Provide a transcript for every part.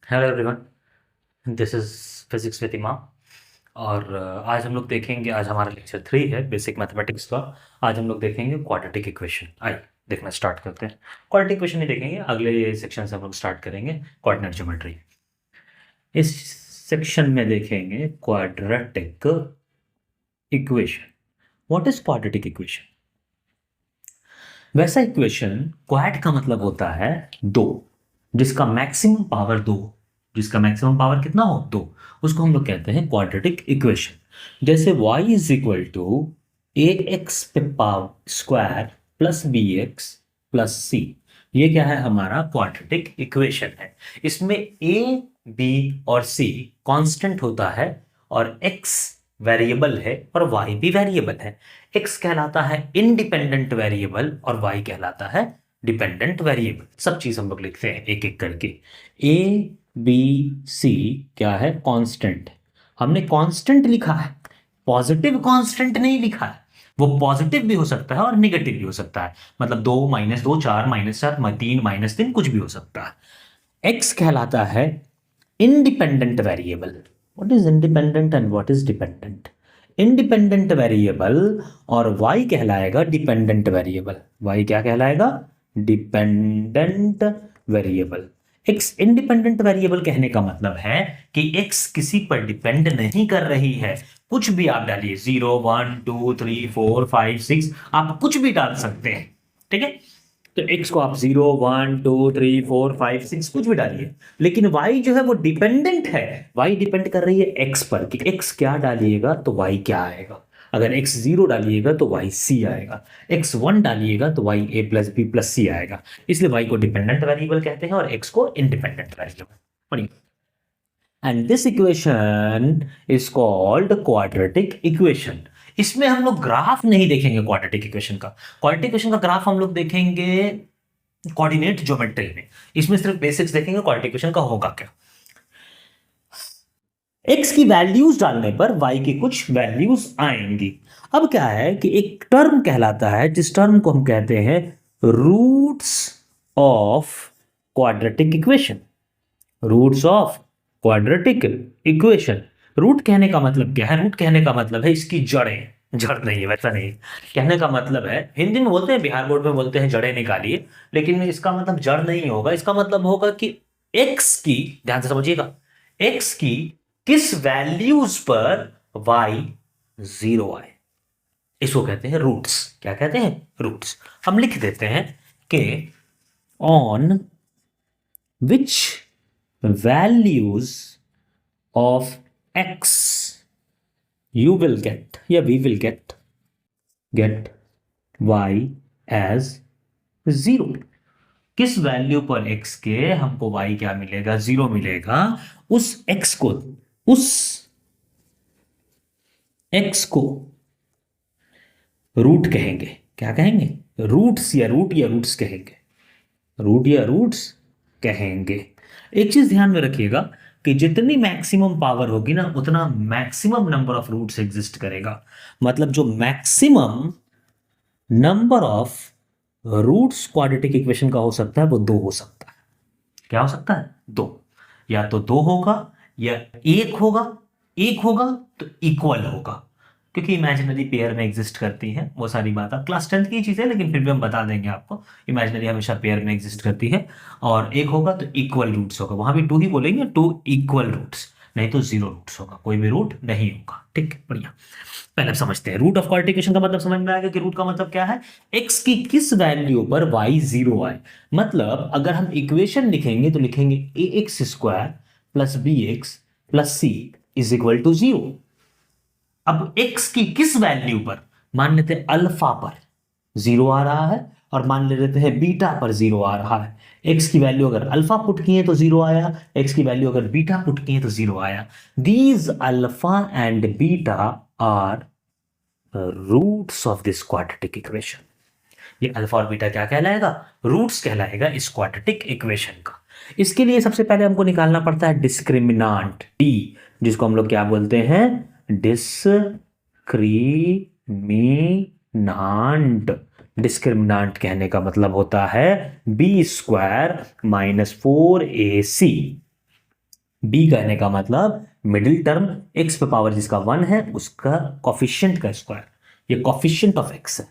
Hello everyone, this is physics with इमाम। और आज हम लोग देखेंगे, आज हमारा लेक्चर 3 है बेसिक मैथमेटिक्स का। आज हम लोग देखेंगे क्वाड्रेटिक इक्वेशन। आइए देखना स्टार्ट करते हैं। क्वाड्रेटिक इक्वेशन ही देखेंगे, अगले सेक्शन से हम लोग स्टार्ट करेंगे कोऑर्डिनेट ज्योमेट्री। इस सेक्शन में देखेंगे quadratic equation. What is quadratic equation? वैसा इक्वेशन, क्वाड का मतलब होता है दो, जिसका मैक्सिमम पावर दो, जिसका मैक्सिमम पावर कितना हो, दो, उसको हम लोग कहते हैं क्वाड्रेटिक इक्वेशन। जैसे y is equal to A X power square plus B X plus C, ये क्या है, हमारा क्वाड्रेटिक इक्वेशन है। इसमें a b और c कांस्टेंट होता है और x वेरिएबल है और y भी वेरिएबल है। x कहलाता है इंडिपेंडेंट वेरिएबल और y कहलाता है डिपेंडेंट वेरिएबल। सब चीज हम लोग लिखते हैं एक एक करके। a b c क्या है, कांस्टेंट। हमने कांस्टेंट लिखा है, पॉजिटिव कांस्टेंट नहीं लिखा है। वो पॉजिटिव भी हो सकता है और निगेटिव भी हो सकता है, मतलब 2 -2 4 -4 3 -3 कुछ भी हो सकता है। x कहलाता है independent variable. What is independent and what is dependent? Independent variable और y कहलाएगा डिपेंडेंट वेरिएबल। y क्या कहलाएगा? Dependent variable. x independent variable कहने का मतलब है कि x किसी पर डिपेंड नहीं कर रही है। कुछ भी आप डालिए, 0 1 2 3 4 5 6, आप कुछ भी डाल सकते हैं, ठीक है। तो x को आप 0 1 2 3 4 5 6 कुछ भी डालिए, लेकिन y जो है वो डिपेंडेंट है। y डिपेंड कर रही है x पर कि x क्या डालिएगा तो y क्या आएगा। अगर x 0 डालिएगा तो y c आएगा, x 1 डालिएगा तो y a plus b plus c आएगा। इसलिए y को डिपेंडेंट वेरिएबल कहते हैं और x को इंडिपेंडेंट वेरिएबल। पढ़िए, and this equation is called quadratic equation. इसमें हम लोग ग्राफ नहीं देखेंगे क्वाड्रेटिक इक्वेशन का। क्वाड्रेटिक इक्वेशन का ग्राफ हम लोग देखेंगे कोऑर्डिनेट ज्योमेट्री में। इसमें सिर्फ बेसिक्स देखेंगे क्वाड्रेटिक इक्वेशन का होगा क्या। x की वैल्यूज डालने पर y की कुछ वैल्यूज आएंगी। अब क्या है कि एक टर्म कहलाता है जिस टर्म को हम कहते हैं roots of quadratic equation. Roots of quadratic equation. Root कहने का मतलब क्या है? रूट कहने का मतलब है इसकी जड़ें। जड़ नहीं है, वैसा नहीं। कहने का मतलब है, हिंदी में बोलते हैं, बिहार बोर्ड में बोलते हैं जड़ें निकालिए, लेकिन इसका मतलब जड़ नहीं होगा। इसका मतलब होगा कि x की, ध्यान से समझिएगा, x की किस वैल्यूज पर y 0 आए, इसको कहते हैं रूट्स। क्या कहते हैं? रूट्स। हम लिख देते हैं कि on which values of x you will get, या we will get y as 0। किस वैल्यू पर x के हमको y क्या मिलेगा? 0 मिलेगा। उस x को, उस x को रूट कहेंगे। क्या कहेंगे? रूट्स या रूट्स कहेंगे। रूट या रूट्स कहेंगे। एक चीज ध्यान में रखिएगा कि जितनी मैक्सिमम पावर होगी ना, उतना maximum number of roots exist करेगा। मतलब जो maximum number of roots quadratic equation का हो सकता है वो 2 हो सकता है। क्या हो सकता है? 2। या तो 2 होगा या 1 होगा। 1 होगा तो इक्वल होगा, क्योंकि इमेजिनरी पेयर में एग्जिस्ट करती है। वो सारी बात आप क्लास 10th की चीज़ है, लेकिन फिर भी हम बता देंगे आपको। इमेजिनरी हमेशा पेयर में एग्जिस्ट करती है। और 1 होगा तो इक्वल रूट्स होगा, वहां भी 2 ही बोलेंगे, 2 इक्वल रूट्स, नहीं तो 0 रूट्स होगा, कोई भी रूट नहीं होगा। ठीक, बढ़िया। पहले अब समझते हैं रूट ऑफ क्वाड्रेटिक का मतलब। समझ में आएगा कि रूट का मतलब क्या है? x की किस वैल्यू पर y 0 आए। मतलब अगर हम इक्वेशन लिखेंगे तो लिखेंगे ax square plus B X plus C is equal to 0। अब x की किस वैल्यू पर? मान लेते हैं अल्फा पर 0 आ रहा है, और मान लेते हैं बीटा पर 0 आ रहा है। x की वैल्यू अगर अल्फा पुट किए तो 0 आया, x की वैल्यू अगर बीटा पुट किए तो 0 आया। These alpha and beta are roots of this quadratic equation. ये अल्फा और बीटा क्या कहलाएगा? रूट्स कहलाएगा इस क्वाड्रेटिक इक्वेशन का। इसके लिए सबसे पहले हमको निकालना पड़ता है डिस्क्रिमिनांट d, जिसको हम लोग क्या बोलते हैं? डिस्क्रिमिनांट। डिस्क्रिमिनांट कहने का मतलब होता है B square minus 4ac। B कहने का मतलब मिडिल टर्म एक्स पे पावर जिसका 1 है उसका कॉफिशिएंट का स्क्वायर, ये कॉफिशिएंट ऑफ एक्स है।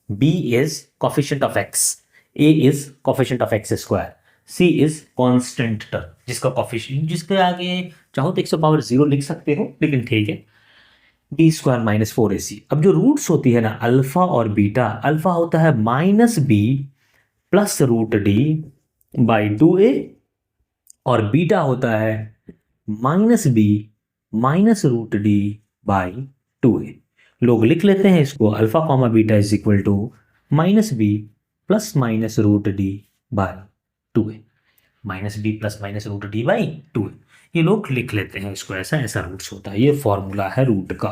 B is coefficient of X, A is coefficient of X square, C is constant term जिसका कॉफिशिएंट, जिसके आगे चाहो तो एक्स पावर 0 लिख सकते हो, लेकिन ठीक है। B square minus 4ac। अब जो रूट्स होती है ना अल्फा और बीटा, अल्फा होता है minus B plus root D by 2a, और बीटा होता है minus B minus root D by 2a। लोग लिख लेते हैं इसको alpha comma beta is equal to minus B plus minus root D by 2a, minus B plus minus root D by 2a। ये लोग लिख लेते हैं इसको, ऐसा ऐसा रूट्स होता है। ये फॉर्मूला है रूट का,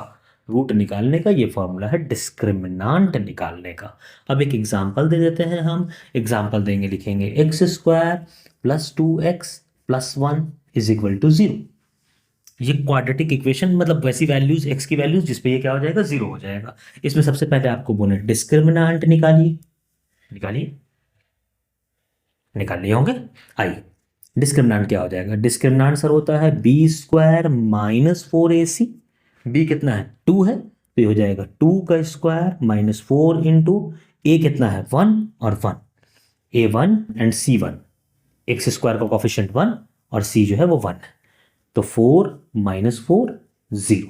रूट निकालने का ये फॉर्मूला है डिस्क्रिमिनांट निकालने का। अब एक एग्जांपल दे देते हैं हम, एग्जांपल देंगे, लिखेंगे X square plus 2x plus 1 is equal to 0। ये क्वाड्रेटिक इक्वेशन मतलब वैसी वैल्यूज एक्स की वैल्यूज जिस पे ये क्या हो जाएगा 0 हो जाएगा। इसमें सबसे पहले आपको बोले डिस्क्रिमिनांट निकालिए, निकालिए, निकाल लिए होंगे। आइए डिस्क्रिमिनांट क्या हो जाएगा, डिस्क्रिमिनांट सर होता है B square minus 4ac। B कितना है 2 है, तो ये हो जाएगा 2 का स्क्वायर माइनस 4 इंटू ए कितना है 1 और 1, a1 and c1, x square का कॉफिशिएंट 1 और c जो है वो 1 है, तो 4 माइनस 4 0।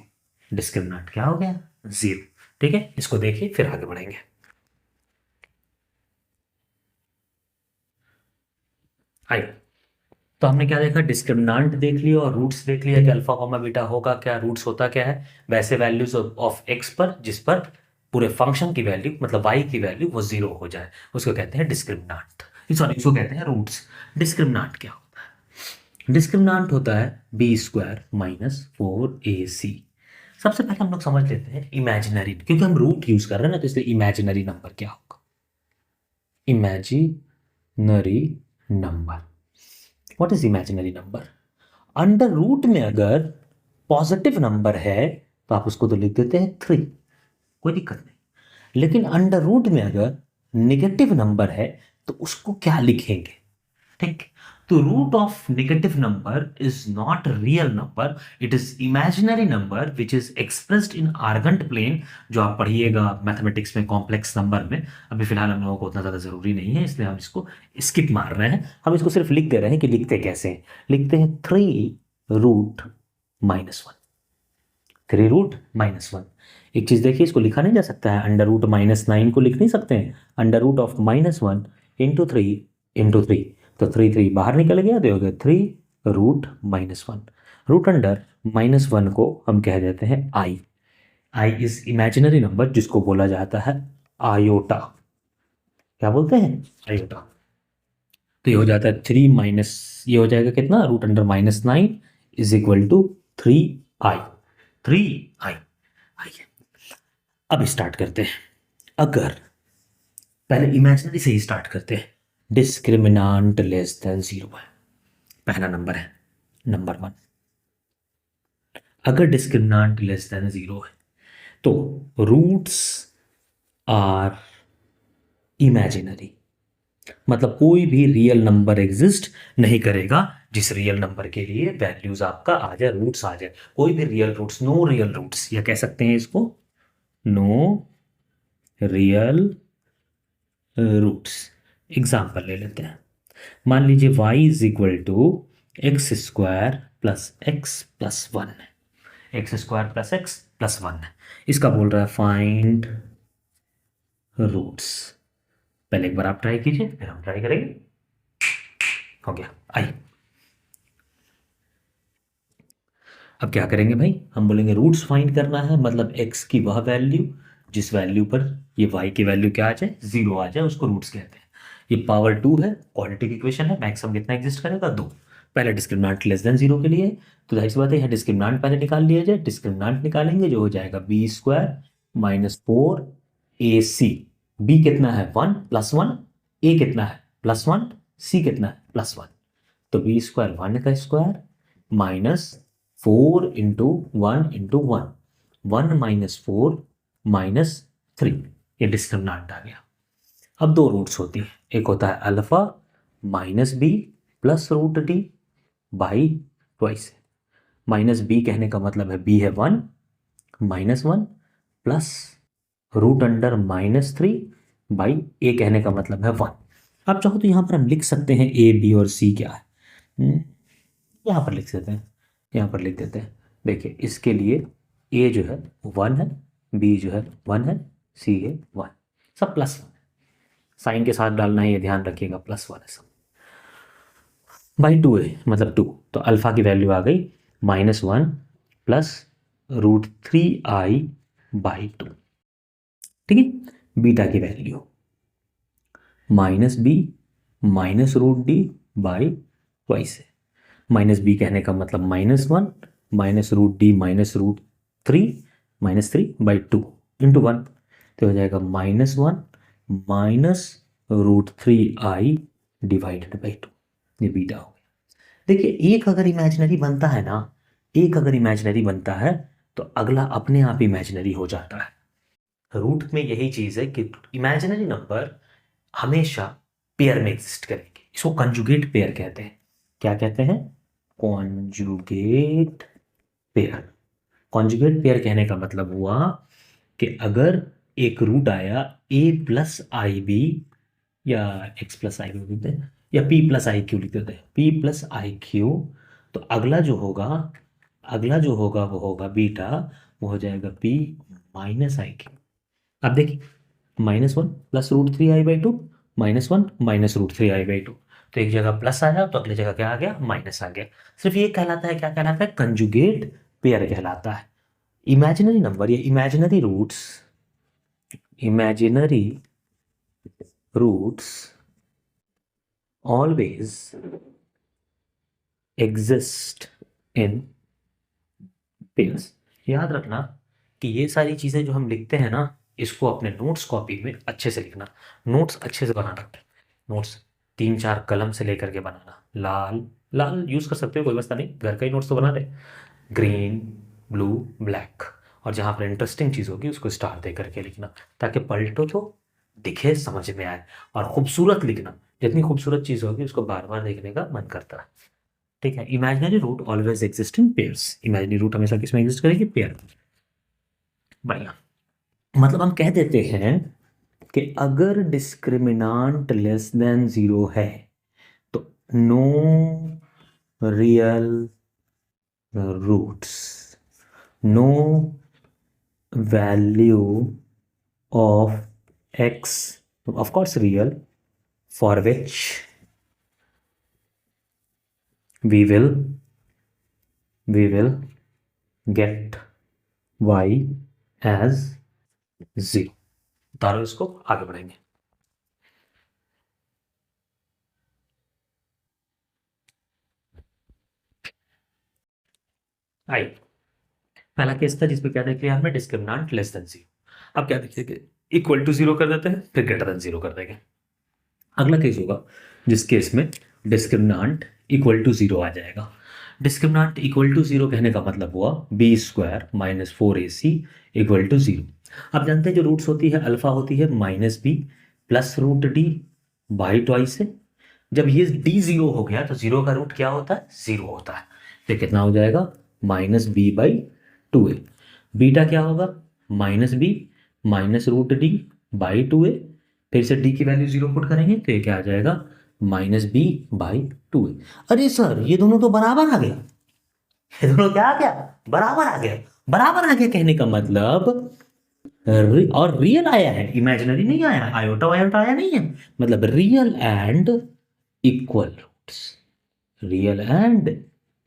डिस्क्रिमिनांट क्या हो गया 0। ठीक है, इसको देखिए फिर आगे बढ़ेंगे। आइए, तो हमने क्या देखा, डिस्क्रिमिनांट देख लिया और रूट्स देख लिया कि अल्फा कॉमा बीटा होगा क्या, रूट्स होता क्या है, वैसे वैल्यूज ऑफ एक्स पर जिस पर पूरे फंक्शन की वैल्यू मतलब वाई की वैल्यू वो 0 हो जाए, उसको कहते हैं डिस्क्रिमिनांट, सॉरी इसको कहते हैं रूट्स। डिस्क्रिमिनांट क्या होता है, डिस्क्रिमिनांट होता है बी स्क्वायर माइनस 4ac। सबसे पहले हम लोग समझ लेते हैं इमेजिनरी, क्योंकि हम रूट यूज कर रहे हैं ना, तो इसलिए इमेजिनरी नंबर क्या होगा, imaginary number. What is imaginary number, under root में अगर पॉजिटिव नंबर है तो आप उसको तो लिख देते हैं 3, कोई दिक्कत नहीं, लेकिन अंडर रूट में अगर नेगेटिव नंबर है तो उसको क्या लिखेंगे, ठीक। तो root of negative number is not real number, it is imaginary number which is expressed in Argand plane, जो आप पढ़िएगा मैथमेटिक्स में कॉम्प्लेक्स नंबर में। अभी फिलहाल हम लोगों को उतना ज़्यादा ज़रूरी नहीं है, इसलिए हम इसको स्किप मार रहे हैं, हम इसको सिर्फ लिख दे रहे हैं कि लिखते कैसे हैं। लिखते हैं 3 रूट माइनस 1, 3 रूट माइनस 1। एक चीज़ देखिए, इसको लिखा नहीं जा सकता है, अंडर रूट माइनस 9 को लिख नहीं सकते हैं, under root of minus 1 into 3 into 3, तो 3 3 बाहर निकल गया, तो हो गया 3 root minus 1। Root under minus 1 को हम कह देते हैं I. I is imaginary number जिसको बोला जाता है आयोटा, क्या बोलते हैं आयोटा। तो ये हो जाता है 3 माइनस, ये हो जाएगा कितना, root under minus 9 is equal to 3i, 3i। आइए अब स्टार्ट करते हैं, अगर पहले इमेजिनरी से ही स्टार्ट करते हैं, डिस्क्रिमिनांट लेस देन 0 है, पहला नंबर है नंबर 1। अगर डिस्क्रिमिनांट लेस देन 0 है तो रूट्स आर इमेजिनरी, मतलब कोई भी रियल नंबर एग्जिस्ट नहीं करेगा जिस रियल नंबर के लिए वैल्यूज आपका आ जाए, रूट्स आ जाए। कोई भी real roots, no real roots, या कह सकते हैं इसको नो रियल रूट्स। एग्जाम्पल ले लेते हैं, मान लीजिए y is equal to X square plus X plus 1 है, X square plus X plus 1 है, इसका बोल रहा है फाइंड रूट्स। पहले एक बार आप ट्राई कीजिए फिर हम ट्राई करेंगे। हो गया, आइए अब क्या करेंगे भाई, हम बोलेंगे रूट्स फाइंड करना है, मतलब x की वह वैल्यू जिस वैल्यू पर ये y की वैल्यू क्या आ जाए 0 आ जाए, उसको रूट्स कहते हैं। ये पावर 2 है, क्वाड्रेटिक इक्वेशन है, मैक्सिमम कितना एग्जिस्ट करेगा 2। पहले डिस्क्रिमिनांट लेस देन 0 के लिए, तो जाहिर सी बात है यहाँ डिस्क्रिमिनांट पहले निकाल लिया जाए। डिस्क्रिमिनांट निकालेंगे जो हो जाएगा B square minus 4ac। B कितना है 1 प्लस 1, ए कितना है प्लस 1, सी कितना है प्लस 1, तो बी स्क्वायर 1 का square minus 4 into 1 into 1, 1 minus 4 minus 3, ये डिस्क्रिमिनांट आ गया। अब दो रूट्स होती हैं, एक होता है alpha minus B plus root D by twice. Minus B कहने का मतलब है बी है 1 -1 plus root under -3 by A कहने का मतलब है 1। अब चाहो तो यहाँ पर हम लिख सकते हैं ए बी और सी क्या है, यहाँ पर लिख देते हैं, यहाँ पर लिख देते हैं। देखिए इसके लिए ए जो है 1 है, बी जो है 1 है, सी है 1, सब +1 है। साइन के साथ डालना है, ये ध्यान रखिएगा, +1 है सब। बाई 2 है मतलब 2, तो अल्फा की वैल्यू आ गई -1 प्लस √3i/2। ठीक है, बीटा की value -b minus root D by twice है। -b कहने का मतलब -1 minus root D minus -3 into 1, तो हो जाएगा -1 माइनस √3i डिवाइडेड बाई 2, ये बीटा हो गया। देखिए एक अगर इमेजिनरी बनता है ना, एक अगर इमेजिनरी बनता है तो अगला अपने आप इमेजिनरी हो जाता है। रूट में यही चीज़ है कि इमेजिनरी नंबर हमेशा पेयर में एग्जिस्ट करेंगे, इसको कंजुगेट पेयर कहते हैं। क्या कहते हैं? Conjugate pair. कॉन्जुगेट पेयर कहने का मतलब हुआ कि अगर एक रूट आया a+ib या x+i लिखते हैं या p+iq लिख देते हैं, p+iq, तो अगला जो होगा वो होगा बीटा, वो हो जाएगा p-iq। अब देखिए -1 प्लस √3i/2 -1 माइनस √3i/2, तो एक जगह प्लस आया तो अगली जगह क्या आ गया? माइनस आ गया। सिर्फ ये कहलाता है, क्या कहलाता है? कंजुगेट पेयर कहलाता है। इमेजिनरी नंबर या imaginary roots always exist in pairs. याद रखना कि ये सारी चीज़ें जो हम लिखते हैं ना, इसको अपने नोट्स कॉपी में अच्छे से लिखना, नोट्स अच्छे से बनाना। नोट्स 3-4 कलम से लेकर के बनाना, लाल यूज़ कर सकते हो, कोई मसला नहीं, घर का ही नोट्स तो बना रहे, ग्रीन, ब्लू, ब्लैक, और जहाँ पर इंटरेस्टिंग चीज़ होगी उसको स्टार दे करके लिखना, ताकि पलटो तो दिखे, समझ में आए, और खूबसूरत लिखना। जितनी खूबसूरत चीज़ होगी उसको बार बार देखने का मन करता है। ठीक है, imaginary root always exist in pairs. Imaginary root हमेशा किसमें एग्जिस्ट करेगी? पेयर। बढ़िया, मतलब हम कह देते हैं कि अगर डिस्क्रिमिनांट लेस देन 0 है तो no real roots, no value of x, of course real, for which we will get y as 0। उतारो इसको, आगे बढ़ेंगे। आई पहला केस था जिसपे क्या देख लिया हमने? डिस्क्रिमिनांट लेस देन 0। अब क्या देखेंगे? इक्वल टू 0 कर देते हैं, फिर ग्रेटर देन 0 कर देंगे। अगला केस होगा जिस केस में डिस्क्रिमिनांट इक्वल टू 0 आ जाएगा। डिस्क्रिमिनांट इक्वल टू 0 कहने का मतलब हुआ b² - 4ac इक्वल टू 0। आप जानते हैं जो रूट्स होती है अल्फा होती है -b plus √d by twice से। जब ये d 0 हो गया तो 0 का रूट क्या होता है? 0 होता है। तो कितना हो जाएगा? -b/2a। बीटा क्या होगा? -b minus √d by 2a। फिर से d की वैल्यू 0 पुट करेंगे तो ये क्या आ जाएगा? -b/2a। अरे सर ये दोनों तो बराबर आ गया, ये दोनों क्या आ गया? बराबर आ गया। बराबर आ गया कहने का मतलब और रियल आया है, इमेजिनरी नहीं आया, आयोटा वायोटा आया नहीं है, मतलब real and equal roots. Real and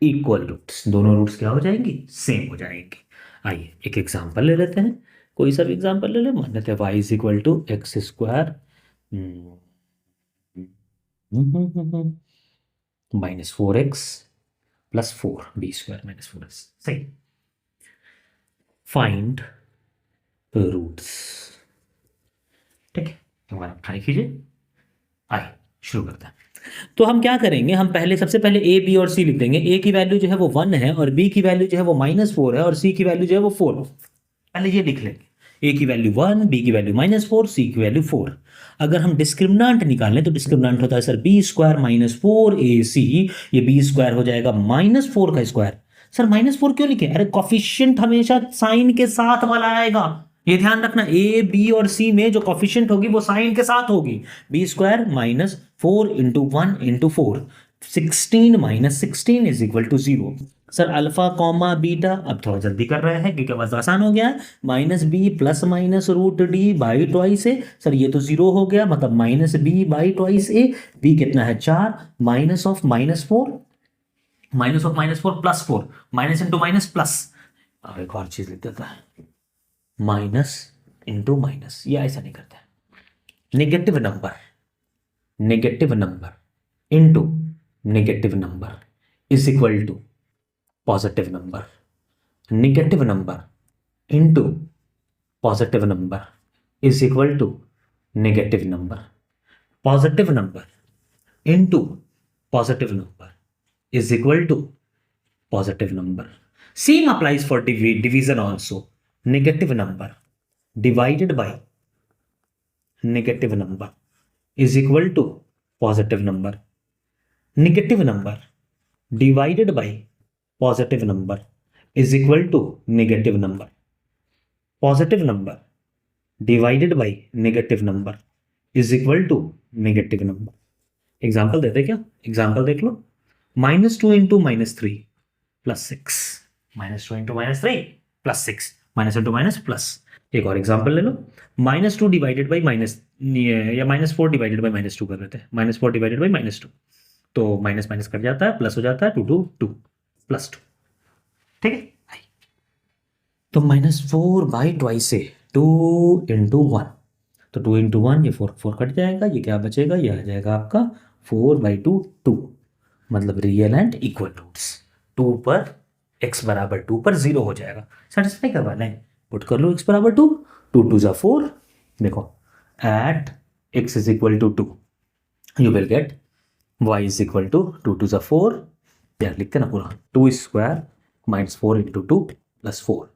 equal roots, दोनों रूट्स क्या हो जाएंगी? सेम हो जाएंगे। आइए एक एग्जांपल ले लेते हैं, कोई सा भी एग्जांपल ले ले। मान लेते हैं y = x² -4x + 4 b² - 4x। सही। Find roots. ठीक है, हमारा ट्राई कीजिए। आइए शुरू करते हैं। तो हम क्या करेंगे? हम सबसे पहले a b और c लिख देंगे। a की वैल्यू जो है वो 1 है और b की वैल्यू जो है वो -4 है और c की वैल्यू जो है वो 4 है। पहले ये लिख लेंगे, ए की वैल्यू 1, बी की वैल्यू -4, सी की वैल्यू 4। अगर हम डिस्क्रिमिनांट निकालें तो डिस्क्रिमिनांट होता है सर बी स्क्वायर -4 ए सी, ये बी स्क्वायर हो जाएगा -4 का स्क्वायर। सर -4 क्यों लिखे? अरे कॉफिशिएंट हमेशा साइन के साथ वाला आएगा, ये ध्यान रखना। ए बी और सी में जो कॉफिशिएंट होगी वो साइन के साथ होगी। B square -4 into 1 into 4, 16 -16 is equal to 0। Sir alpha comma beta, अब थोड़ा जल्दी कर रहे हैं क्योंकि बस आसान हो गया है। -b plus minus root D by twice A. Sir ये तो 0 हो गया, मतलब -b by twice A. b कितना है 4, minus of -4, -4 plus 4, minus into minus plus. अब एक और चीज लिख देता है, माइनस इंटू माइनस, ये ऐसा नहीं करता है। Negative number into negative number is equal to positive number. Negative number into positive number is equal to negative number. Positive number into positive number is equal to positive number. Same applies for division also. Negative number divided by negative number is equal to positive number. Negative number divided by positive number is equal to negative number. Positive number divided by negative number is equal to negative number. Example देते क्या? Example देख लो। -2 into -3 plus 6, -2 into -3 plus 6, minus into minus plus. एक और example ले लो, -2 divided by minus, या -4 divided by -2 कर लेते हैं। -4 डिवाइडेड बाई -2, तो माइनस माइनस कट जाता है, प्लस हो जाता है, 2 प्लस 2। ठीक है, तो -4 बाई ट्वाइस से 2 इंटू 1, तो 2 इंटू 1, ये 4 कट जाएगा, ये क्या बचेगा, ये आ जाएगा आपका 4/2 2, मतलब रियल एंड इक्वल रूट्स। 2 पर x बराबर 2 पर 0 हो जाएगा। सेटिस्फाई करवाना है, पुट कर लो x बराबर 2, 2 2 जा 4। देखो at x is equal to 2 you will get y is equal to 2 2 जा 4, यार लिखते ना पूरा, 2 स्क्वायर -4 इंटू 2 प्लस 4,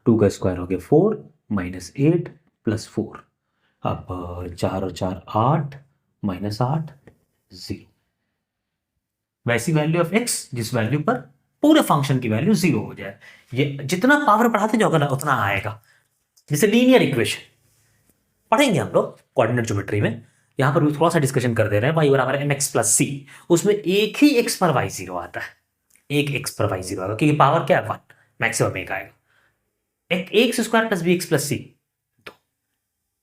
2 का स्क्वायर हो गया 4 -8 प्लस 4। अब 4 और 4 8, -8 0। वैसी वैल्यू ऑफ x जिस वैल्यू पर पूरे फंक्शन की वैल्यू 0 हो जाए। ये जितना पावर बढ़ाते जाओगे ना उतना आएगा। जैसे लीनियर इक्वेशन पढ़ेंगे हम लोग कोऑर्डिनेट ज्योमेट्री में, यहां पर भी थोड़ा सा डिस्कशन कर दे रहे हैं। y बराबर mx प्लस c, उसमें एक ही x पर y 0 आता है, एक x पर y 0 आएगा क्योंकि पावर क्या है 1, मैक्सिमम एक आएगा। एक X square plus B X plus C, तो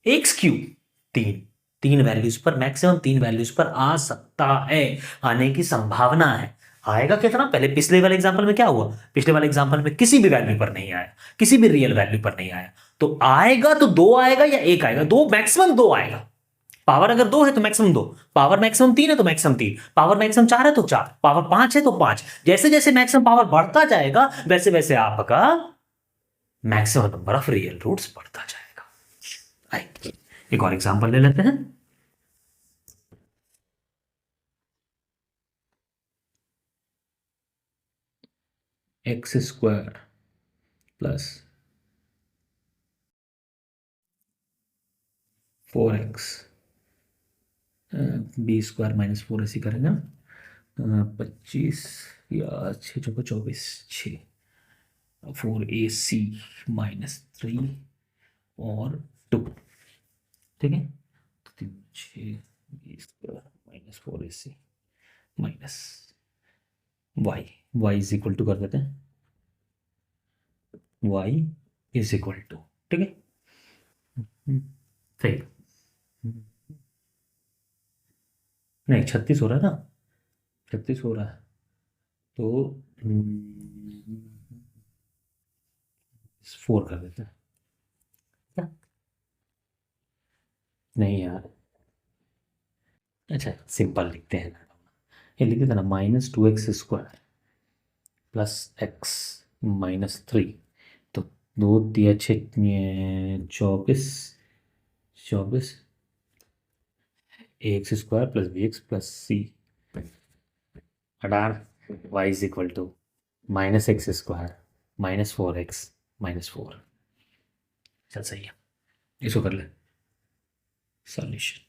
एक्स क्यूब 3 वैल्यूज पर, मैक्सिमम 3 वैल्यूज पर आ सकता है, आने की संभावना है। आएगा कितना? पहले पिछले वाले एग्जांपल में क्या हुआ? पिछले वाले एग्जांपल में किसी भी वैल्यू पर नहीं आया, किसी भी रियल वैल्यू पर नहीं आया। तो आएगा तो 2 आएगा या 1 आएगा, 2 मैक्सिमम 2 आएगा। पावर अगर 2 है तो मैक्सिमम 2, पावर मैक्सिमम 3 है तो मैक्सिमम 3, पावर मैक्सिमम 4 है तो 4, पावर 5 है तो 5। जैसे जैसे मैक्सिमम पावर बढ़ता जाएगा वैसे वैसे आपका maximum number of real roots बढ़ता जाएगा। एक और एग्जांपल ले लेते हैं। X square plus 4x, B square -4 ऐसी करेंगे, 25 या 6 चौको 24, 6 4ac -3 और 2। ठीक है, तो 3 6 B square -4ac minus y is equal to कर देते हैं, y इज इक्वल टू, ठीक है, सही नहीं 36 हो रहा है ना, 36 हो रहा है तो 4 कर देते हैं क्या? नहीं यार, अच्छा सिंपल लिखते हैं, ये लिख देते ना, -2x स्क्वायर प्लस x -3, तो 2 दिया 6 24, 24 ax square plus bx plus c, हटार y is equal to -x square -4x -4। चल सही है। इसको कर ले सॉल्यूशन।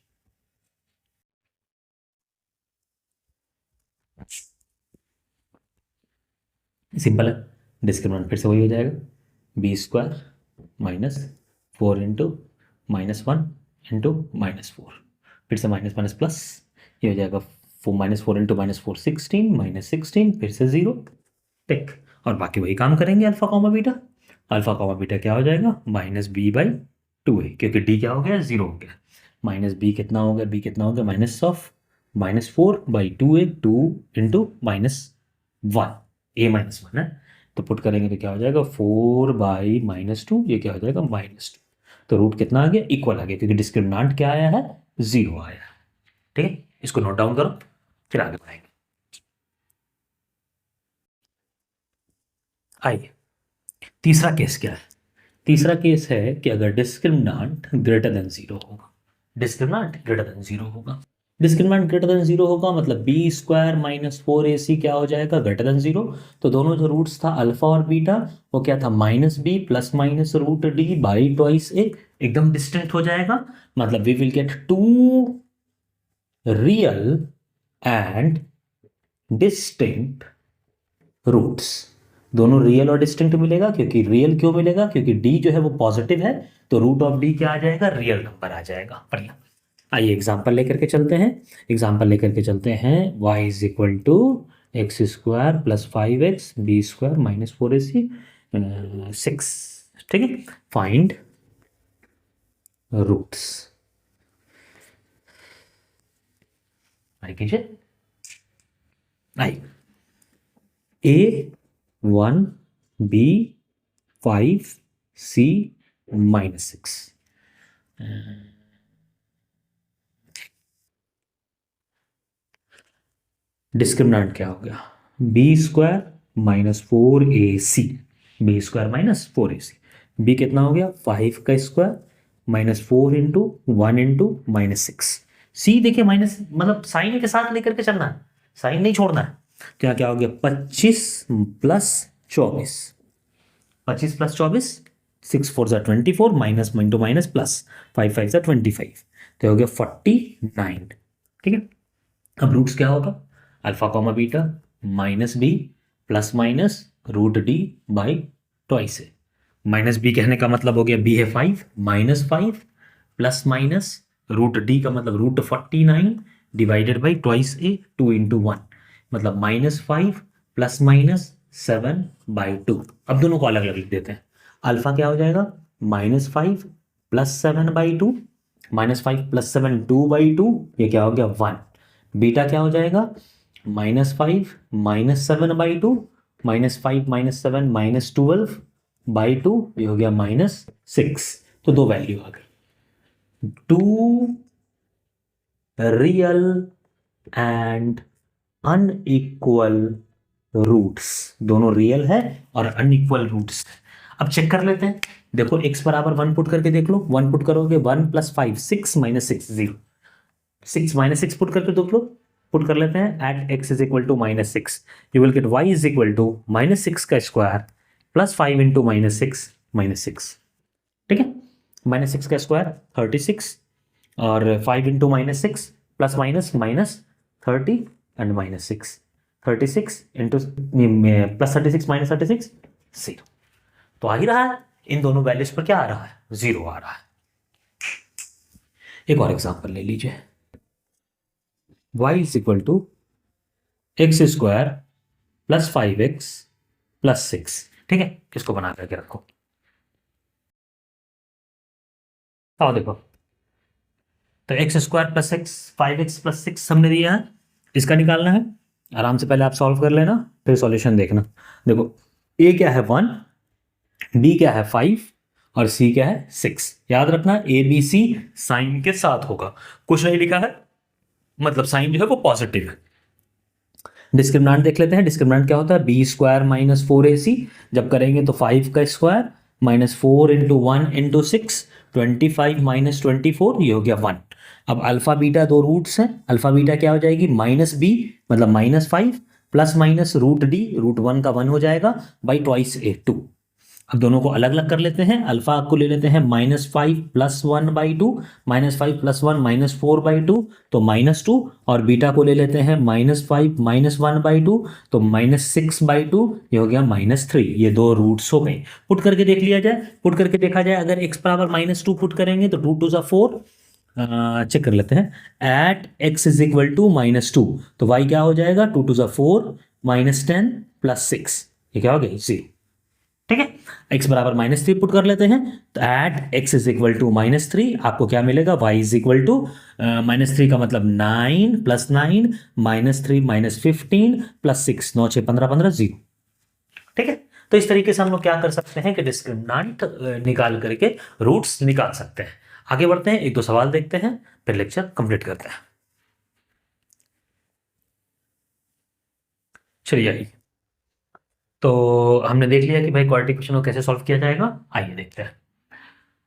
सिंपल है, डिस्क्रिमिनेंट फिर से वही हो जाएगा, B square minus 4 into -1 into -4, फिर से माइनस माइनस प्लस, ये हो जाएगा -4 इंटू -4 16 -16, फिर से 0 टिक, और बाकी वही काम करेंगे alpha comma beta. Alpha comma beta क्या हो जाएगा, -b/2a, क्योंकि d क्या हो गया, 0 हो गया, माइनस बी कितना हो गया, b कितना हो गया, -4/2a, 2 इंटू -1, a -1 है, तो पुट करेंगे तो क्या हो जाएगा 4/-2, ये क्या हो जाएगा -2, तो रूट कितना आ गया, इक्वल आ गया, क्योंकि डिस्क्रिमिनांट क्या आया है, 0 आया है। ठीक है, इसको नोट डाउन करो, फिर आगे बढ़ाएंगे। आइए, तीसरा केस क्या है, तीसरा केस है कि अगर डिस्क्रिमिनांट ग्रेटर देन 0 होगा, डिस्क्रिमिनांट ग्रेटर देन 0 होगा, डिस्क्रिमिनांट ग्रेटर देन 0 होगा मतलब बी स्क्वायर -4ac क्या हो जाएगा, ग्रेटर देन 0, तो दोनों जो रूट्स था अल्फा और बीटा वो क्या था, -b plus minus root D by twice A, एकदम डिस्टिंक्ट हो जाएगा, मतलब we will get 2 real and distinct roots, दोनों रियल और डिस्टिंक्ट मिलेगा, क्योंकि रियल क्यों मिलेगा, क्योंकि डी जो है वो पॉजिटिव है, तो रूट ऑफ डी क्या आ जाएगा, रियल नंबर आ जाएगा। बढ़िया, आइए एग्जांपल लेकर के चलते हैं, एग्जांपल लेकर के चलते हैं, y is equal to X square plus 5x B square -4ac 6, ठीक है, फाइंड रूट्स, आई कीजिए, आई A1 B5 C -6, डिस्क्रिमिनेंट क्या हो गया, B square -4ac, B square -4ac, B कितना हो गया 5 का स्क्वायर -4 इंटू 1 इंटू -6, सी देखिए माइनस मतलब साइन के साथ लेकर के चलना है, साइन नहीं छोड़ना है, क्या क्या हो गया 25 प्लस 24, 25 प्लस 24, 6 4 ज़ा 24, माइनस इंटू माइनस प्लस 5 5 ज़ा 25, तो हो गया 49, ठीक है। अब रूट्स क्या होगा, alpha comma beta -b plus minus root D by twice A, -b कहने का मतलब हो गया b है 5 -5 प्लस माइनस रूट डी का मतलब √49 divided by twice A 2 into 1, मतलब -5 प्लस माइनस 7/2। अब दोनों को अलग अलग लिख देते हैं, अल्फा क्या हो जाएगा -5 प्लस 7/2, -5 प्लस 7 2/2, ये क्या हो गया 1, बीटा क्या हो जाएगा -5 -7/2, -5 -7 -12/2, ये हो गया -6, तो दो वैल्यू आ गई, 2 रियल एंड अनइक्वल रूट्स, दोनों रियल है और अनइक्वल रूट्स। अब चेक कर लेते हैं, देखो x बराबर 1 पुट करके देख लो, 1 पुट करोगे 1 प्लस 5 6 -6 0, 6 -6 पुट करके देख लो, पुट कर लेते हैं, at x is equal to -6 you will get y is equal to -6 का स्क्वायर प्लस 5 इंटू -6, ठीक है, -6 का स्क्वायर 36 और 5 into -6 plus minus -30 and -6, 36 into plus 36 minus 36 0, तो आ ही रहा है, इन दोनों वैल्यूज पर क्या आ रहा है, 0 आ रहा है। एक और एग्जांपल ले लीजिए, y is equal to X square plus 5x plus 6, ठीक है, इसको बना करके रखो, आओ देखो, तो x square plus x 5x plus 6 हमने दिया है, इसका निकालना है, आराम से पहले आप सॉल्व कर लेना फिर सॉल्यूशन देखना। देखो a क्या है 1, b क्या है 5 और c क्या है 6, याद रखना a b c साइन के साथ होगा, कुछ नहीं लिखा है मतलब साइन जो है वो पॉजिटिव है। डिस्क्रिमिनेंट देख लेते हैं, डिस्क्रिमिनेंट क्या होता है, बी स्क्वायर -4ac, जब करेंगे तो 5 का स्क्वायर -4 इंटू 1 इंटू 6 25 -24, ये हो गया 1। अब अल्फा बीटा दो रूट्स हैं, अल्फा बीटा क्या हो जाएगी -b मतलब -5 प्लस माइनस रूट डी, √1 का 1 हो जाएगा बाई ट्वाइस ए 2, अब दोनों को अलग अलग कर लेते हैं। अल्फा को ले लेते हैं -5 + 1/2, -5 + 1 -4/2 तो -2, और बीटा को ले लेते हैं -5 - 1/2 तो -6/2, ये हो गया -3। ये दो रूट्स हो गए। पुट करके देख लिया जाए, पुट करके देखा जाए, अगर x बराबर -2 पुट करेंगे तो 2 × 2 = 4। चेक कर लेते हैं। At x is equal to -2 तो y क्या हो जाएगा, 2 × 2 = 4 -10 + 6, ये क्या हो गया, 0। ठीक है, x बराबर -3 पुट कर लेते हैं, तो at x is equal to -3 आपको क्या मिलेगा, y इज इक्वल टू -3 का मतलब 9 + 9 -3 -15 + 6, 9 6 15 15 0। ठीक है, तो इस तरीके से हम लोग क्या कर सकते हैं कि डिस्क्रिमिनेंट निकाल करके रूट्स निकाल सकते हैं। आगे बढ़ते हैं, एक दो सवाल देखते हैं, फिर लेक्चर कंप्लीट करते हैं। चलिए आइए, तो हमने देख लिया कि भाई क्वाड्रेटिक इक्वेशन को कैसे सॉल्व किया जाएगा। आइए देखते हैं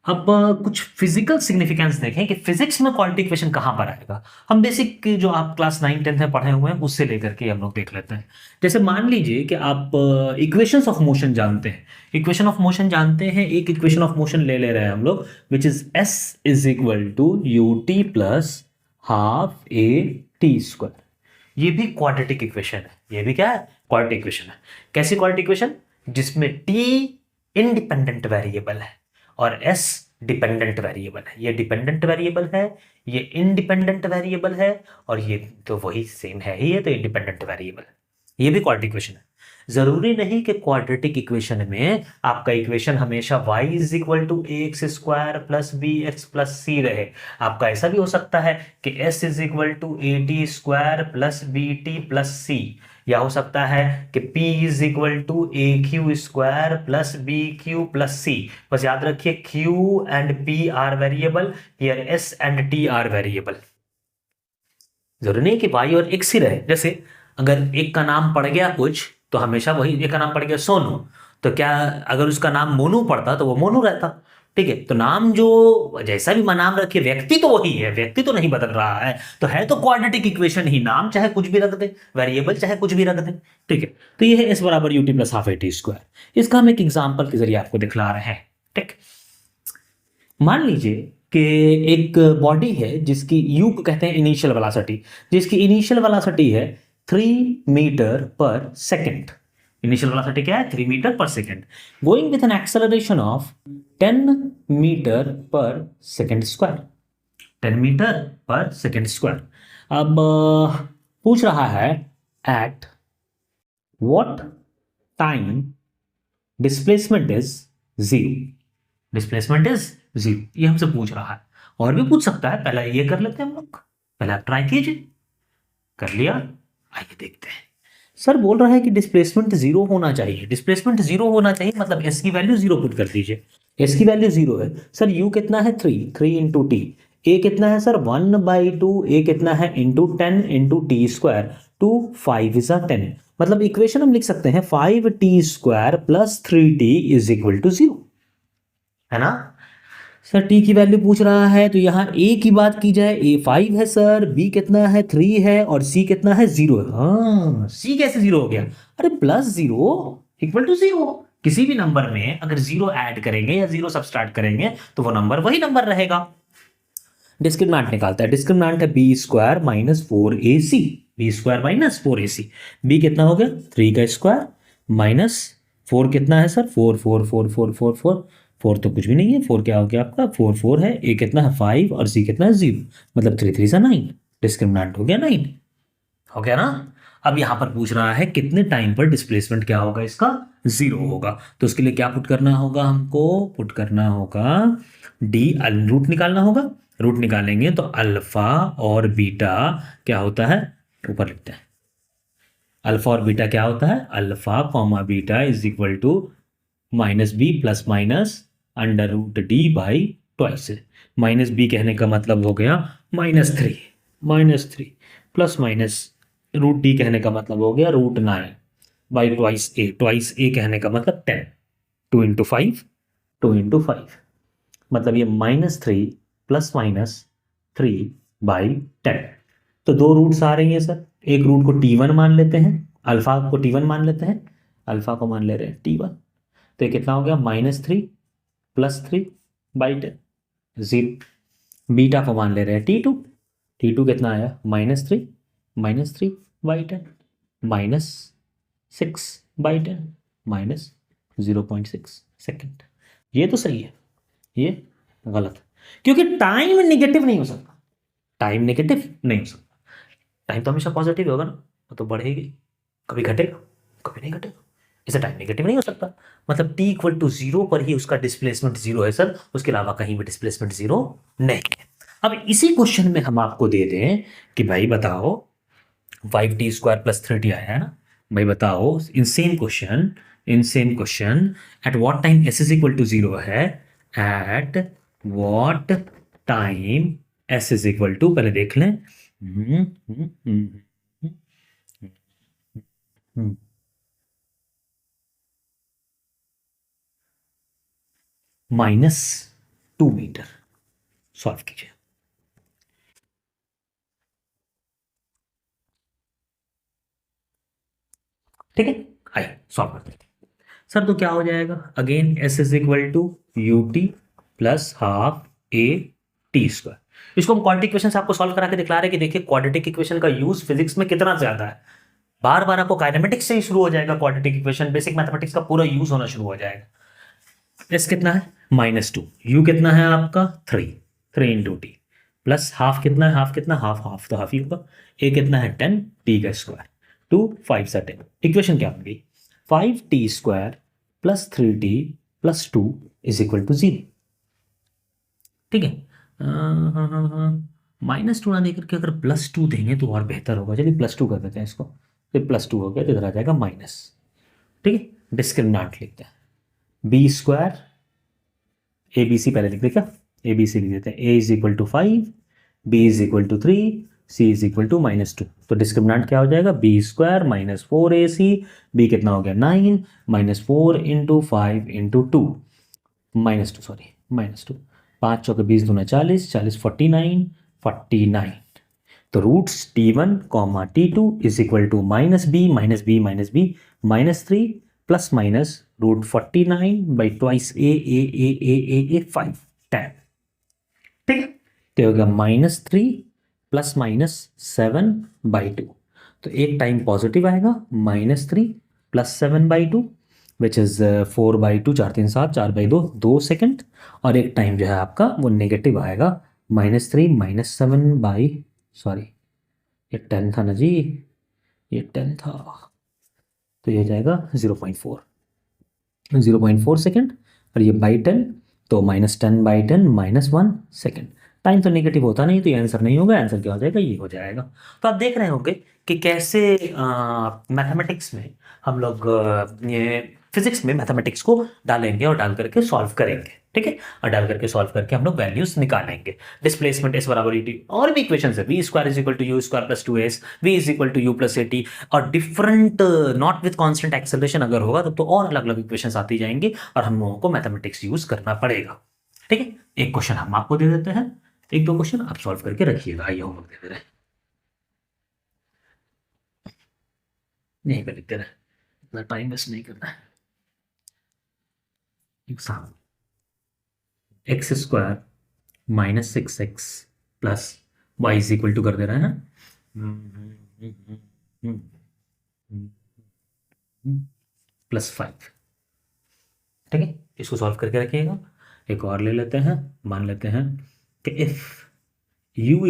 अब कुछ फिजिकल सिग्निफिकेंस देखें कि फिजिक्स में क्वाड्रेटिक इक्वेशन कहाँ पर आएगा। हम बेसिक जो आप क्लास 9 10 में पढ़े हुए हैं उससे लेकर के हम लोग देख लेते हैं। जैसे मान लीजिए कि आप इक्वेशंस ऑफ मोशन जानते हैं, इक्वेशन ऑफ मोशन जानते हैं, एक इक्वेशन ऑफ मोशन ले ले रहे हैं हम लोग, which is s is equal to ut plus half a t square. ये भी क्वाड्रेटिक इक्वेशन है, ये भी क्या है, क्वाड्रेटिक इक्वेशन है। कैसी क्वाड्रेटिक इक्वेशन, जिसमें t इंडिपेंडेंट वेरिएबल है और s डिपेंडेंट वेरिएबल है। ये डिपेंडेंट वेरिएबल है, ये इंडिपेंडेंट वेरिएबल है, और ये तो वही सेम है ही, है तो इंडिपेंडेंट वेरिएबल है। ये भी क्वाड्रेटिक इक्वेशन है। जरूरी नहीं कि क्वाड्रेटिक इक्वेशन में आपका इक्वेशन हमेशा y is equal to ax² plus bx plus c रहे। आपका ऐसा भी हो सकता है कि s is equal to at² plus bt plus c, या हो सकता है कि p is equal to aq² plus bq plus c। बस याद रखिए q and p are variable, here s and t are variable. जरूरी नहीं कि y और x ही रहे। जैसे अगर एक का नाम पड़ गया कुछ तो हमेशा वही, एक का नाम पड़ गया सोनू, तो क्या अगर उसका नाम मोनू पड़ता तो वो मोनू रहता। ठीक है, तो नाम जो जैसा भी नाम रखिए, व्यक्ति तो वही है, व्यक्ति तो नहीं बदल रहा है, तो है तो क्वाड्रेटिक इक्वेशन ही। नाम चाहे कुछ भी रख दे, वेरिएबल चाहे कुछ भी रख दे। ठीक है, तो ये है s बराबर ut plus half at square. इसका हम एक एग्जाम्पल के जरिए आपको दिखला रहे हैं। ठीक, मान लीजिए कि एक बॉडी है जिसकी यू को कहते हैं इनिशियल वेलोसिटी, जिसकी इनिशियल वेलोसिटी है 3 meter per second. Initial velocity क्या है, 3 meter per second, going with an acceleration of 10 meter per second square. 10 meter per second square. अब पूछ रहा है at what time displacement is 0। Displacement is 0, ये हमसे पूछ रहा है। और भी पूछ सकता है, पहले ये कर लेते हैं हम लोग, पहले आप ट्राई कीजिए। कर लिया, आइए देखते हैं। सर बोल रहा है कि डिस्प्लेसमेंट 0 होना चाहिए। डिस्प्लेसमेंट 0 होना चाहिए मतलब s की वैल्यू 0 पुट कर दीजिए। s की वैल्यू 0 है सर। u कितना है, 3 इंटू टी। a कितना है सर, 1/2। a कितना है, into 10 into T square. 2 5 is 10, मतलब इक्वेशन हम लिख सकते हैं 5t² plus 3t is equal to 0, है ना। सर t की वैल्यू पूछ रहा है, तो यहाँ a की बात की जाए, a 5 है सर, b कितना है, 3 है, और c कितना है, 0 है। हाँ, c कैसे 0 हो गया, अरे +0 इक्वल टू 0। किसी भी नंबर में अगर 0 ऐड करेंगे या 0 सब्सट्रैक्ट करेंगे तो वो नंबर वही नंबर रहेगा। डिस्क्रिमिनेंट निकालता है, डिस्क्रिमिनेंट है b² minus 4ac। b² minus 4ac, b कितना हो गया, 3 का स्क्वायर माइनस 4 कितना है सर, 4 4 4 4 4 4 4 तो कुछ भी नहीं है, 4 क्या हो गया आपका, 4 4 है, a कितना है 5 और c कितना है 0, मतलब 3 3 9। डिस्क्रिमिनेंट हो गया 9, हो गया ना। अब यहां पर पूछ रहा है कितने टाइम पर डिस्प्लेसमेंट क्या होगा, इसका 0 होगा। तो उसके लिए क्या पुट करना होगा, हमको पुट करना होगा डी, रूट निकालना होगा। रूट निकालेंगे तो अल्फा और बीटा क्या होता है, ऊपर लिखते हैं। अल्फा और बीटा क्या होता है, alpha comma beta is equal to -b plus minus √d/2। Minus B कहने का मतलब हो गया -3 प्लस माइनस √d कहने का मतलब हो गया √9/2a। ट्वाइस a कहने का मतलब 10, 2 इंटू 5, 2 इंटू 5, मतलब ये -3 प्लस माइनस 3/10। तो दो रूट्स आ रही हैं सर। एक रूट को t1 मान लेते हैं, अल्फा को t1 मान लेते हैं, अल्फा को मान ले रहे हैं t1। तो ये कितना हो गया -3 + 3/10 0। बीटा को मान ले रहे हैं T2। T2 कितना आया -3 -6/10 -0.6 सेकेंड। ये तो सही है, ये गलत है, क्योंकि टाइम निगेटिव नहीं हो सकता। टाइम नेगेटिव नहीं हो सकता। टाइम तो हमेशा पॉजिटिव होगा ना, वो तो बढ़ेगी, कभी घटेगा कभी नहीं घटेगा। इसे टाइम नेगेटिव नहीं हो सकता। मतलब t = 0 पर ही उसका डिस्प्लेसमेंट 0 है सर, उसके अलावा कहीं भी डिस्प्लेसमेंट 0 नहीं है। अब इसी क्वेश्चन में हम आपको दे दें कि भाई बताओ 5t² + 3t आया है ना, भाई बताओ in same question eight what time s = 0 है, एट व्हाट टाइम s = पहले देख लें -2 मीटर। सॉल्व कीजिए। ठीक है, आइए सॉल्व करते हैं। सर तो क्या हो जाएगा, again s = ut + ½ a t²। इसको हम क्वाड्रेटिक इक्वेशन से आपको सॉल्व करा के दिखला रहे हैं कि देखिए क्वाड्रेटिक इक्वेशन का यूज फिजिक्स में कितना ज्यादा है। बार बार आपको काइनेमेटिक्स से ही शुरू हो जाएगा, क्वाड्रेटिक इक्वेशन बेसिक मैथमेटिक्स का पूरा यूज होना शुरू हो जाएगा। s कितना है -2, u कितना है आपका 3 × t प्लस हाफ कितना है, हाफ कितना, हाफ तो हाफ ही होगा। a कितना है 10 t², 2 5 × 10। इक्वेशन क्या बन गई 5t² + 3t + 2 = 0। ठीक है, -2 ना देकर के अगर +2 देंगे तो और बेहतर होगा। चलिए +2 कर देते हैं इसको, फिर +2 हो गया तो इधर आ जाएगा माइनस। ठीक है, डिस्क्रिमिनेंट लिखते हैं b², ABC पहले लिख दे क्या, ABC लिख देते हैं। a = 5, b = 3, c = -2। तो डिस्क्रिमिनेंट क्या हो जाएगा b² - 4ac, b कितना हो गया 9 -4 × 5 × 2 -2 सॉरी -2। 5 चौके 20 दूना 40, 40 49 49। तो roots t1, t2 = -b -3 ± √49/2 a 5 10। ठीक है, तो हो गया -3 ± 7/2। तो एक टाइम पॉजिटिव आएगा -3 + 7/2 विच इज 4/2, 4 3 7, 4/2 2 सेकेंड। और एक टाइम जो है आपका वो नेगेटिव आएगा -3 - 7 सॉरी ये 10 था ना जी, ये 10 था, तो ये हो जाएगा 0.4 सेकेंड। और ये /10, तो -10/10 -1 सेकेंड। टाइम तो नेगेटिव होता नहीं, तो ये आंसर नहीं होगा। आंसर क्या हो जाएगा, ये हो जाएगा। तो आप देख रहे होंगे कि कैसे मैथमेटिक्स में हम लोग ये फिजिक्स में मैथमेटिक्स को डालेंगे और डाल करके सॉल्व करेंगे। ठीक है, और डाल करके सॉल्व करके हम लोग वैल्यूज निकालेंगे। डिस्प्लेसमेंट s = et, और भी इक्वेशन है, v² = u² + 2s, v = u + at, और different not with constant acceleration अगर होगा तब तो और अलग अलग इक्वेशंस आती जाएंगी और हम लोगों को मैथमेटिक्स यूज करना पड़ेगा। ठीक है, एक क्वेश्चन हम आपको दे देते हैं, एक दो क्वेश्चन आप सॉल्व करके रखिएगा। आइए होमवर्क दे दे रहे हैं, यहीं पे लिखते रहे, इतना टाइम वेस्ट नहीं करना है। एग्जाम x² - 6x + y = कर दे रहे हैं +5। ठीक है, इसको सॉल्व करके रखिएगा। एक और ले लेते हैं, मान लेते हैं कि इफ u =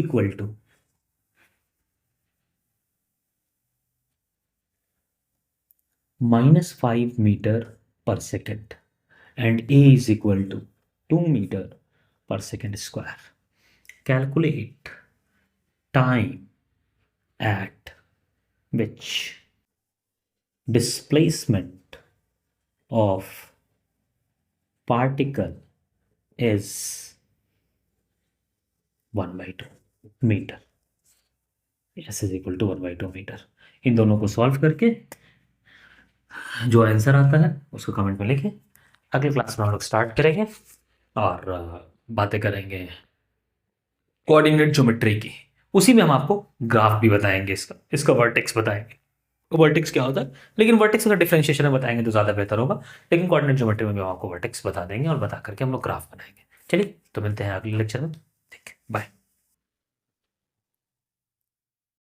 -5 metre per second and a = 2 metre per second squared, calculate time at which displacement of particle is 1/2 metre, s = 1/2 metre. इन दोनों को सॉल्व करके जो आंसर आता है उसको कमेंट में लिखें। अगले क्लास में हम लोग स्टार्ट करेंगे और बातें करेंगे कोऑर्डिनेट ज्योमेट्री की। उसी में हम आपको ग्राफ भी बताएंगे, इसका वर्टेक्स बताएंगे। वर्टेक्स क्या होता है, लेकिन वर्टेक्स का डिफरेंशिएशन में बताएंगे तो ज़्यादा बेहतर होगा, लेकिन कोऑर्डिनेट ज्योमेट्री में भी हम आपको वर्टेक्स बता देंगे और बता करके हम लोग ग्राफ बनाएंगे। चलिए तो मिलते हैं अगले लेक्चर में, ठीक है, बाय।